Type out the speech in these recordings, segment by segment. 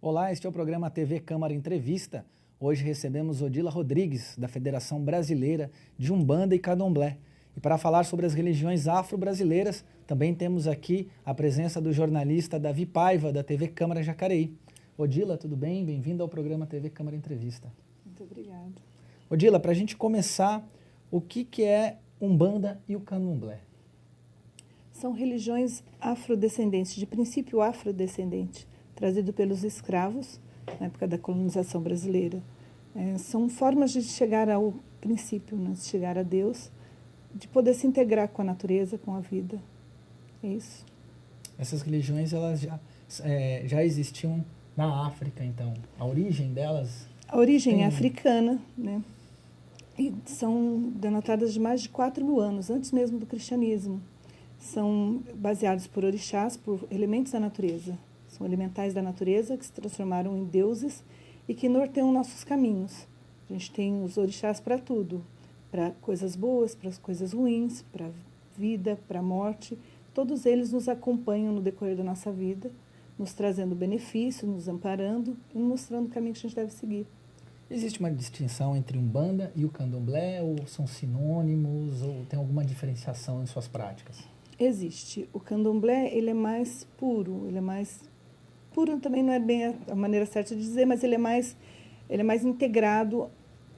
Olá, este é o programa TV Câmara Entrevista. Hoje recebemos Odila Rodrigues, da Federação Brasileira de Umbanda e Candomblé. E para falar sobre as religiões afro-brasileiras, também temos aqui a presença do jornalista Davi Paiva, da TV Câmara Jacareí. Odila, tudo bem? Bem-vinda ao programa TV Câmara Entrevista. Muito obrigada. Odila, para a gente começar, o que é Umbanda e o Candomblé? São religiões afrodescendentes, de princípio afrodescendente, trazido pelos escravos na época da colonização brasileira. São formas de chegar ao princípio, né? De chegar a Deus, de poder se integrar com a natureza, com a vida. É isso. Essas religiões elas já existiam na África, então. A origem delas? A origem é africana, né? E são denotadas de mais de 4.000 anos, antes mesmo do cristianismo. São baseados por orixás, por elementos da natureza. São elementais da natureza que se transformaram em deuses e que norteiam nossos caminhos. A gente tem os orixás para tudo, para coisas boas, para as coisas ruins, para a vida, para a morte. Todos eles nos acompanham no decorrer da nossa vida, nos trazendo benefício, nos amparando e mostrando o caminho que a gente deve seguir. Existe uma distinção entre Umbanda e o Candomblé, ou são sinônimos, ou tem alguma diferenciação em suas práticas? Existe. O Candomblé, ele é mais puro, puro também não é bem a maneira certa de dizer, mas ele é mais integrado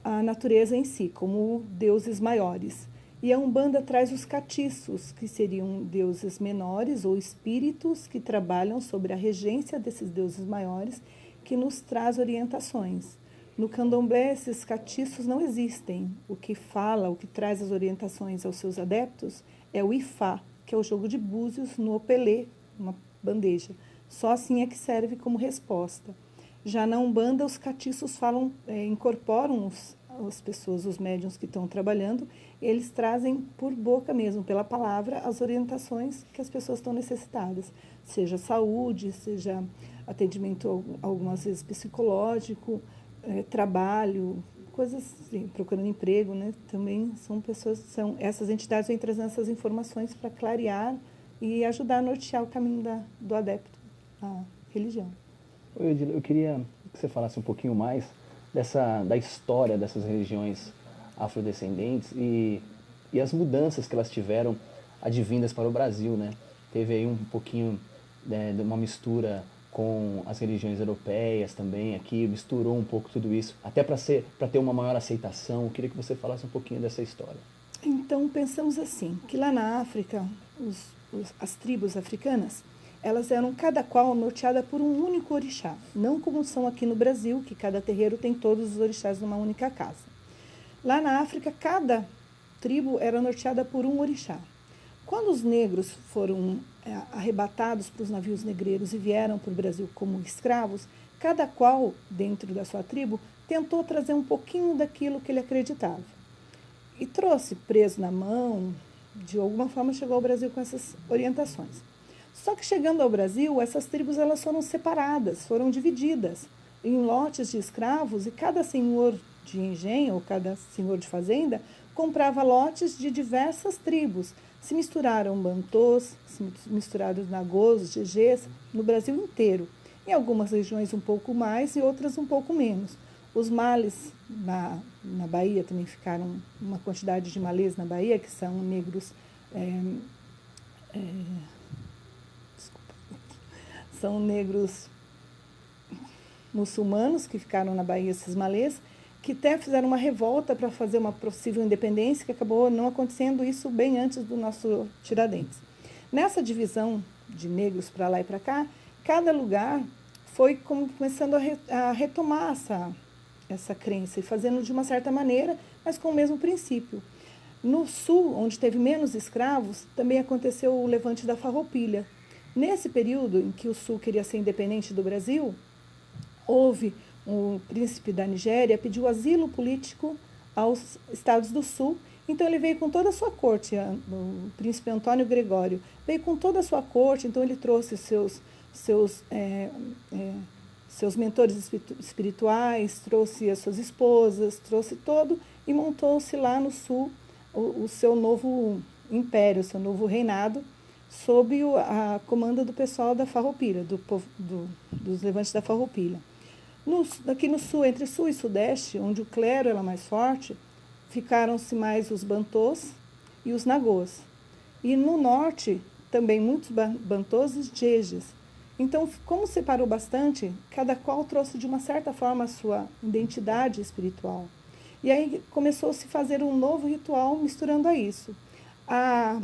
à natureza em si, como deuses maiores. E a Umbanda traz os catiços, que seriam deuses menores ou espíritos que trabalham sobre a regência desses deuses maiores, que nos traz orientações. No Candomblé, esses catiços não existem. O que traz as orientações aos seus adeptos é o Ifá, que é o jogo de búzios no opelê, uma bandeja. Só assim é que serve como resposta. Já na Umbanda, os catiços incorporam as pessoas, os médiuns que estão trabalhando, eles trazem por boca mesmo, pela palavra, as orientações que as pessoas estão necessitadas. Seja saúde, seja atendimento algumas vezes psicológico, trabalho, coisas assim, procurando emprego, né? Também essas entidades vêm trazendo essas informações para clarear e ajudar a nortear o caminho do adepto à religião. Oi, Odila, eu queria que você falasse um pouquinho mais da história dessas religiões afrodescendentes e as mudanças que elas tiveram advindas para o Brasil, né? Teve aí um pouquinho de uma mistura com as religiões europeias também aqui, misturou um pouco tudo isso, até para ter uma maior aceitação. Eu queria que você falasse um pouquinho dessa história. Então, pensamos assim, que lá na África, as tribos africanas, elas eram cada qual norteada por um único orixá, não como são aqui no Brasil, que cada terreiro tem todos os orixás numa única casa. Lá na África, cada tribo era norteada por um orixá. Quando os negros foram arrebatados para os navios negreiros e vieram para o Brasil como escravos, cada qual, dentro da sua tribo, tentou trazer um pouquinho daquilo que ele acreditava. E trouxe, preso na mão, de alguma forma chegou ao Brasil com essas orientações. Só que chegando ao Brasil, essas tribos elas foram separadas, foram divididas em lotes de escravos e cada senhor de engenho ou cada senhor de fazenda comprava lotes de diversas tribos. Se misturaram bantôs, se misturaram nagôs, gegês, no Brasil inteiro. Em algumas regiões um pouco mais e outras um pouco menos. Os males na Bahia também ficaram, uma quantidade de malês na Bahia, que são negros... São negros muçulmanos que ficaram na Bahia, esses malês, que até fizeram uma revolta para fazer uma possível independência, que acabou não acontecendo isso bem antes do nosso Tiradentes. Nessa divisão de negros para lá e para cá, cada lugar foi começando a retomar essa crença e fazendo de uma certa maneira, mas com o mesmo princípio. No sul, onde teve menos escravos, também aconteceu o levante da Farroupilha. Nesse período em que o sul queria ser independente do Brasil, houve um príncipe da Nigéria pediu asilo político aos estados do sul. Então ele veio com toda a sua corte, o príncipe Antônio Gregório veio com toda a sua corte. Então ele trouxe seus mentores espirituais, trouxe as suas esposas, trouxe todo e montou-se lá no sul o seu novo império, o seu novo reinado, sob a comanda do pessoal da Farroupilha, dos levantes da Farroupilha. Aqui no sul, entre sul e sudeste, onde o clero era mais forte, ficaram-se mais os bantôs e os nagôs. E no norte, também muitos bantôs e jejes. Então, como separou bastante, cada qual trouxe de uma certa forma a sua identidade espiritual. E aí começou a se fazer um novo ritual misturando a isso. A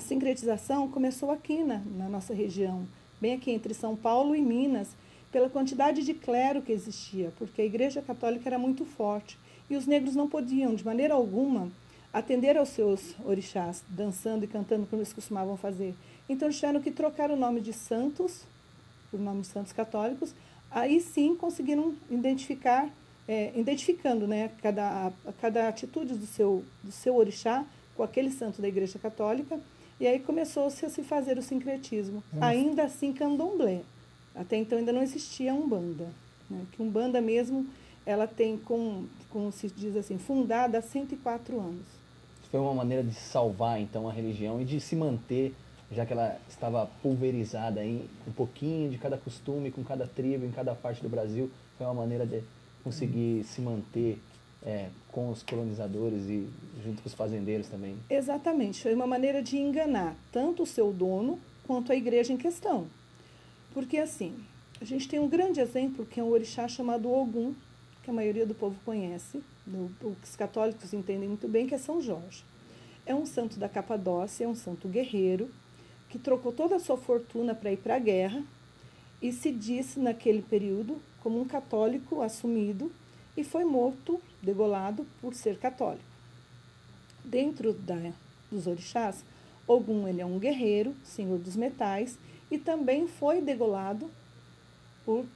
sincretização começou aqui na nossa região, bem aqui entre São Paulo e Minas, pela quantidade de clero que existia, porque a Igreja Católica era muito forte e os negros não podiam, de maneira alguma, atender aos seus orixás, dançando e cantando como eles costumavam fazer. Então, eles tiveram que trocar o nome de santos, por nome de santos católicos, aí sim conseguiram identificando, né, cada atitude do seu orixá com aquele santo da Igreja Católica, e aí começou-se a se fazer o sincretismo. Ainda assim, candomblé. Até então ainda não existia Umbanda. Né? Que Umbanda mesmo, ela tem, como se diz assim, fundada há 104 anos. Foi uma maneira de salvar, então, a religião e de se manter, já que ela estava pulverizada em um pouquinho de cada costume, com cada tribo, em cada parte do Brasil. Foi uma maneira de conseguir se manter com os colonizadores e junto com os fazendeiros também. Exatamente. Foi uma maneira de enganar tanto o seu dono quanto a igreja em questão. Porque, assim, a gente tem um grande exemplo, que é um orixá chamado Ogum, que a maioria do povo conhece, os católicos entendem muito bem, que é São Jorge. É um santo da Capadócia, é um santo guerreiro, que trocou toda a sua fortuna para ir para a guerra e se disse, naquele período, como um católico assumido e foi morto, degolado, por ser católico. Dentro dos orixás, Ogum ele é um guerreiro, senhor dos metais, e também foi degolado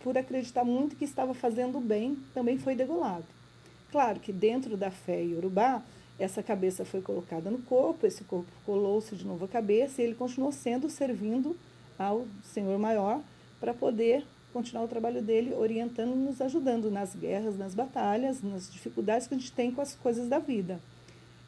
por acreditar muito que estava fazendo bem, também foi degolado. Claro que dentro da fé iorubá, essa cabeça foi colocada no corpo, esse corpo colou-se de novo a cabeça e ele continuou servindo ao Senhor Maior para poder continuar o trabalho dele, orientando, nos ajudando nas guerras, nas batalhas, nas dificuldades que a gente tem com as coisas da vida.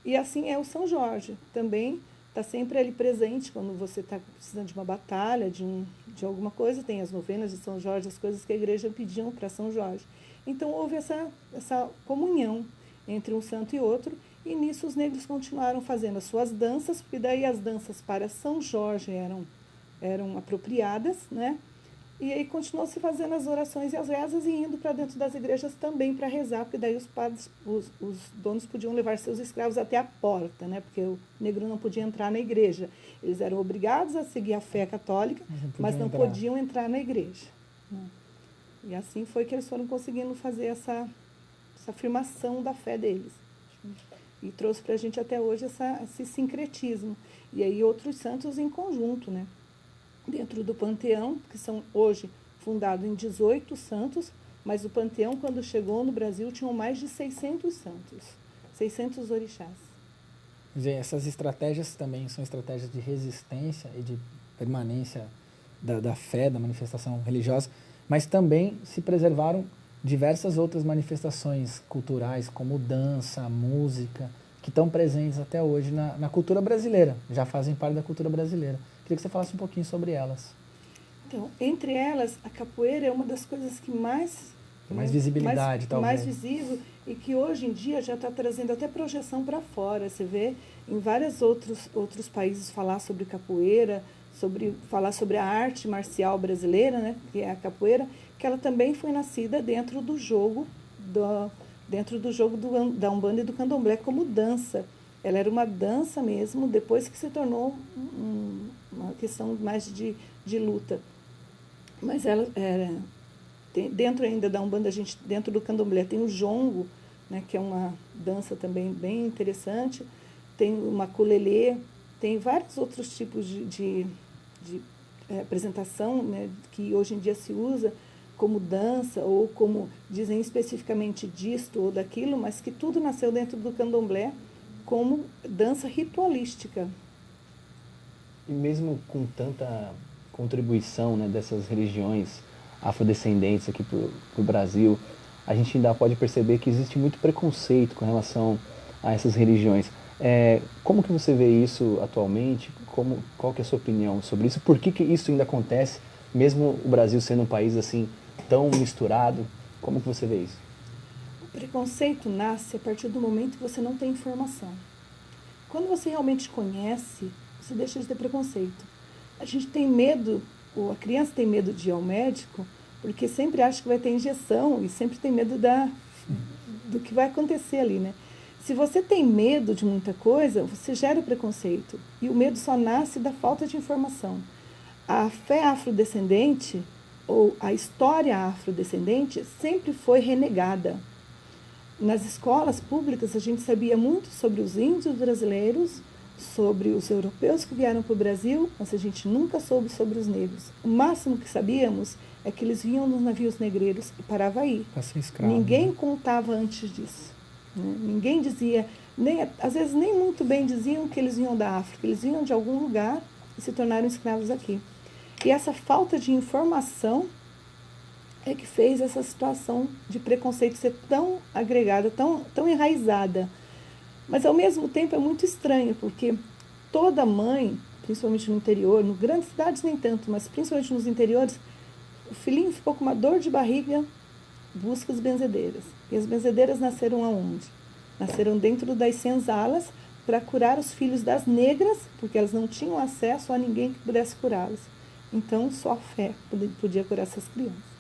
E assim é o São Jorge, também está sempre ali presente quando você está precisando de uma batalha, de alguma coisa, tem as novenas de São Jorge, as coisas que a igreja pediam para São Jorge. Então houve essa comunhão entre um santo e outro, e nisso os negros continuaram fazendo as suas danças, porque daí as danças para São Jorge eram apropriadas, né? E aí continuou-se fazendo as orações e as rezas e indo para dentro das igrejas também para rezar, porque daí os padres, os donos podiam levar seus escravos até a porta, né? Porque o negro não podia entrar na igreja. Eles eram obrigados a seguir a fé católica, mas não podiam entrar na igreja. Né? E assim foi que eles foram conseguindo fazer essa afirmação da fé deles. E trouxe para a gente até hoje esse sincretismo. E aí outros santos em conjunto, né? Dentro do panteão, que são hoje fundados em 18 santos, mas o panteão, quando chegou no Brasil, tinham mais de 600 santos, 600 orixás. Quer dizer, essas estratégias também são estratégias de resistência e de permanência da fé, da manifestação religiosa, mas também se preservaram diversas outras manifestações culturais, como dança, música, que estão presentes até hoje na cultura brasileira, já fazem parte da cultura brasileira. Queria que você falasse um pouquinho sobre elas. Então, entre elas, a capoeira é uma das coisas que mais visibilidade, talvez. Mais visível e que hoje em dia já está trazendo até projeção para fora. Você vê em vários outros países falar sobre capoeira, falar sobre a arte marcial brasileira, né, que é a capoeira, que ela também foi nascida dentro do jogo da Umbanda e do Candomblé como dança. Ela era uma dança mesmo, depois que se tornou uma questão mais de luta. Mas ela dentro ainda da Umbanda, dentro do Candomblé tem o jongo, né, que é uma dança também bem interessante, tem o maculelê, tem vários outros tipos de apresentação, né, que hoje em dia se usa como dança, ou como dizem especificamente disto ou daquilo, mas que tudo nasceu dentro do Candomblé como dança ritualística. E mesmo com tanta contribuição, né, dessas religiões afrodescendentes aqui para o Brasil, a gente ainda pode perceber que existe muito preconceito com relação a essas religiões. Como que você vê isso atualmente? Qual que é a sua opinião sobre isso? Por que isso ainda acontece, mesmo o Brasil sendo um país assim tão misturado? Como que você vê isso? O preconceito nasce a partir do momento que você não tem informação. Quando você realmente conhece, você deixa de ter preconceito. A gente tem medo, ou a criança tem medo de ir ao médico, porque sempre acha que vai ter injeção e sempre tem medo do que vai acontecer ali, né? Se você tem medo de muita coisa, você gera o preconceito. E o medo só nasce da falta de informação. A fé afrodescendente, ou a história afrodescendente, sempre foi renegada. Nas escolas públicas, a gente sabia muito sobre os índios brasileiros, sobre os europeus que vieram para o Brasil, mas a gente nunca soube sobre os negros. O máximo que sabíamos é que eles vinham nos navios negreiros e paravam aí. Ninguém contava antes disso. Né? Ninguém dizia, às vezes nem muito bem diziam que eles vinham da África, eles vinham de algum lugar e se tornaram escravos aqui. E essa falta de informação é que fez essa situação de preconceito ser tão agregada, tão enraizada. Mas, ao mesmo tempo, é muito estranho, porque toda mãe, principalmente no interior, em grandes cidades nem tanto, mas principalmente nos interiores, o filhinho ficou com uma dor de barriga, busca as benzedeiras. E as benzedeiras nasceram aonde? Nasceram dentro das senzalas para curar os filhos das negras, porque elas não tinham acesso a ninguém que pudesse curá-las. Então, só a fé podia curar essas crianças.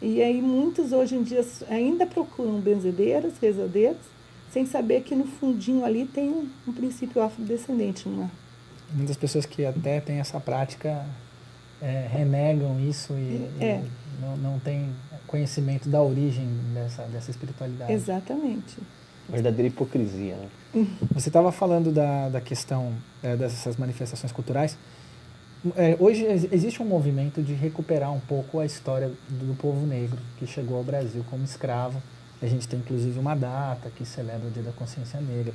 E aí muitos hoje em dia ainda procuram benzedeiras, rezadeiras, sem saber que no fundinho ali tem um princípio afrodescendente. Muitas pessoas que até têm essa prática renegam isso e não têm conhecimento da origem dessa espiritualidade. Exatamente. Verdadeira hipocrisia, né? Você estava falando da questão dessas manifestações culturais. Hoje existe um movimento de recuperar um pouco a história do povo negro que chegou ao Brasil como escravo. A gente tem inclusive uma data que celebra o Dia da Consciência Negra.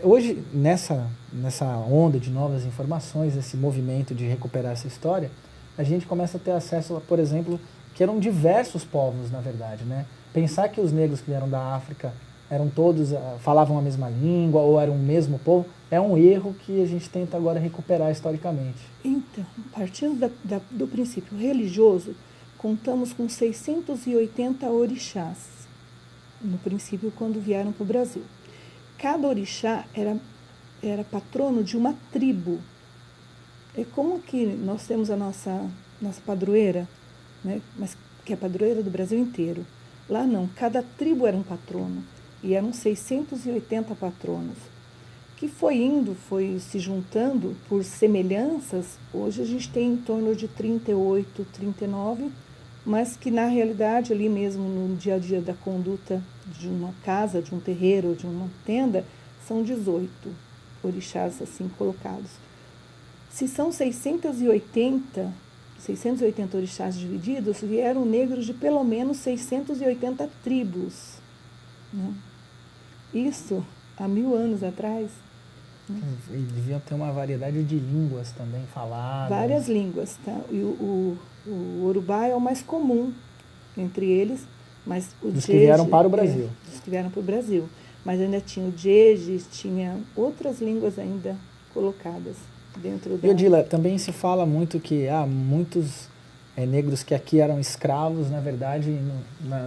Hoje, nessa onda de novas informações, esse movimento de recuperar essa história, a gente começa a ter acesso, por exemplo, que eram diversos povos, na verdade, né? Pensar que os negros que vieram da África eram todos, falavam a mesma língua ou eram o mesmo povo, é um erro que a gente tenta agora recuperar historicamente. Então, partindo do princípio religioso, contamos com 680 orixás, no princípio, quando vieram para o Brasil. Cada orixá era patrono de uma tribo. É como que nós temos a nossa padroeira, né? Mas que é a padroeira do Brasil inteiro. Lá não, cada tribo era um patrono. E eram 680 patronos, que foi se juntando por semelhanças. Hoje a gente tem em torno de 38, 39, mas que na realidade ali mesmo no dia a dia da conduta de uma casa, de um terreiro, de uma tenda, são 18 orixás assim colocados. Se são 680 orixás divididos, vieram negros de pelo menos 680 tribos. Né? Isso há 1000 anos atrás. Né? E devia ter uma variedade de línguas também faladas. Várias línguas. Tá? E o Urubá é o mais comum entre eles, mas o Dos que vieram para o Brasil. Dos que vieram para o Brasil. Mas ainda tinha o Jeje, tinha outras línguas ainda colocadas dentro da... E, Odila, também se fala muito que muitos negros que aqui eram escravos, na verdade,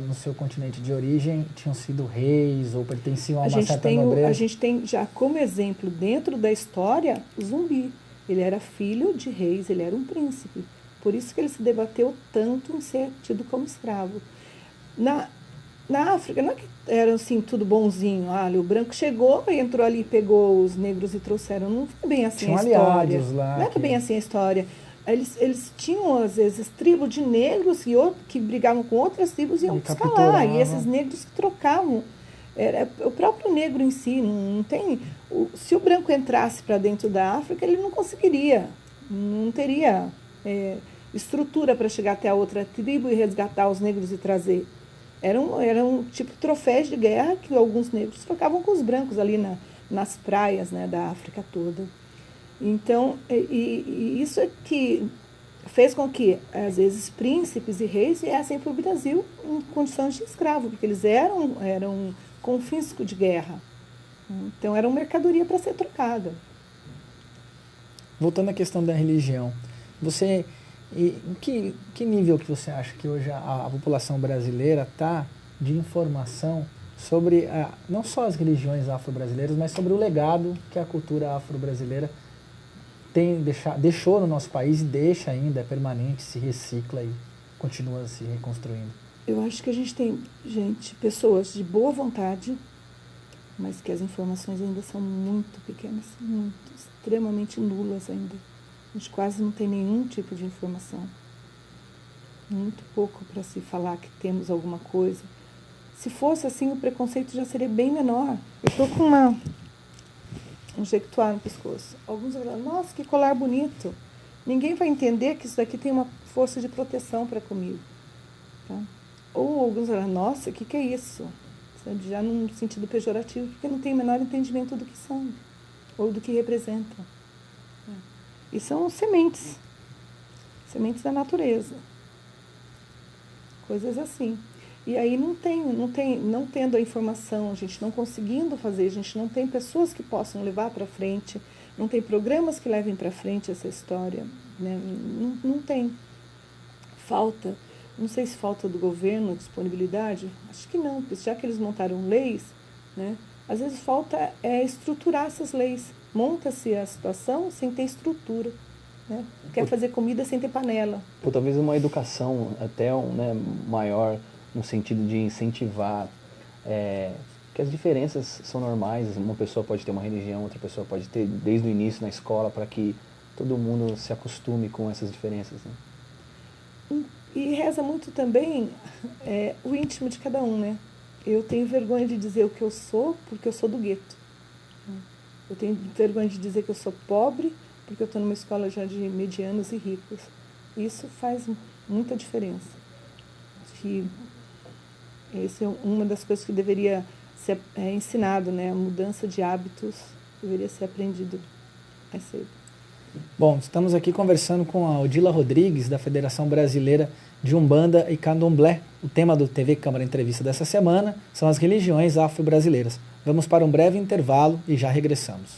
no seu continente de origem, tinham sido reis ou pertenciam a uma certa nobreza. A gente tem já como exemplo, dentro da história, o Zumbi. Ele era filho de reis, ele era um príncipe. Por isso que ele se debateu tanto em ser tido como escravo. Na África, não é que era assim, tudo bonzinho. Olha, o branco chegou, entrou ali, pegou os negros e trouxeram. Não foi bem assim tinham a história. Aliados lá. Não é bem assim a história. Eles tinham, às vezes, tribos de negros que brigavam com outras tribos e iam buscar lá. E esses negros que trocavam. Era o próprio negro em si. Não tem, se o branco entrasse para dentro da África, ele não conseguiria. Não teria estrutura para chegar até a outra tribo e resgatar os negros e trazer. Eram tipo troféus de guerra que alguns negros trocavam com os brancos ali nas praias, né, da África toda. Então, e isso é que fez com que, às vezes, príncipes e reis viessem para o Brasil em condições de escravo, porque eles eram confisco de guerra. Então era uma mercadoria para ser trocada. Voltando à questão da religião, em que nível que você acha que hoje a população brasileira está de informação sobre não só as religiões afro-brasileiras, mas sobre o legado que a cultura afro-brasileira deixou no nosso país e deixa ainda, é permanente, se recicla e continua se reconstruindo? Eu acho que a gente tem, pessoas de boa vontade, mas que as informações ainda são muito pequenas, muito, extremamente nulas ainda. A gente quase não tem nenhum tipo de informação. Muito pouco para se falar que temos alguma coisa. Se fosse assim, o preconceito já seria bem menor. Eu estou com um jequituá no pescoço. Alguns vão falar, nossa, que colar bonito. Ninguém vai entender que isso daqui tem uma força de proteção para comigo. Tá? Ou alguns vão falar, nossa, o que é isso? Sabe? Já num sentido pejorativo, porque não tem o menor entendimento do que são, ou do que representam. E são sementes da natureza. Coisas assim. E aí não tendo a informação, a gente não conseguindo fazer, a gente não tem pessoas que possam levar para frente, não tem programas que levem para frente essa história, né? Não tem. Falta, não sei se falta do governo disponibilidade, acho que não, porque já que eles montaram leis, né? Às vezes falta estruturar essas leis. Monta-se a situação sem ter estrutura. Né? Quer fazer comida sem ter panela. Ou talvez uma educação até maior, no sentido de incentivar que as diferenças são normais. Uma pessoa pode ter uma religião, outra pessoa pode ter desde o início na escola, para que todo mundo se acostume com essas diferenças. Né? E reza muito também o íntimo de cada um. Né? Eu tenho vergonha de dizer o que eu sou, porque eu sou do gueto. Eu tenho vergonha de dizer que eu sou pobre, porque eu estou numa escola já de medianos e ricos. Isso faz muita diferença. Que essa é uma das coisas que deveria ser ensinado, né? A mudança de hábitos deveria ser aprendido mais cedo. Bom, estamos aqui conversando com a Odila Rodrigues, da Federação Brasileira de Umbanda e Candomblé. O tema do TV Câmara Entrevista dessa semana são as religiões afro-brasileiras. Vamos para um breve intervalo e já regressamos.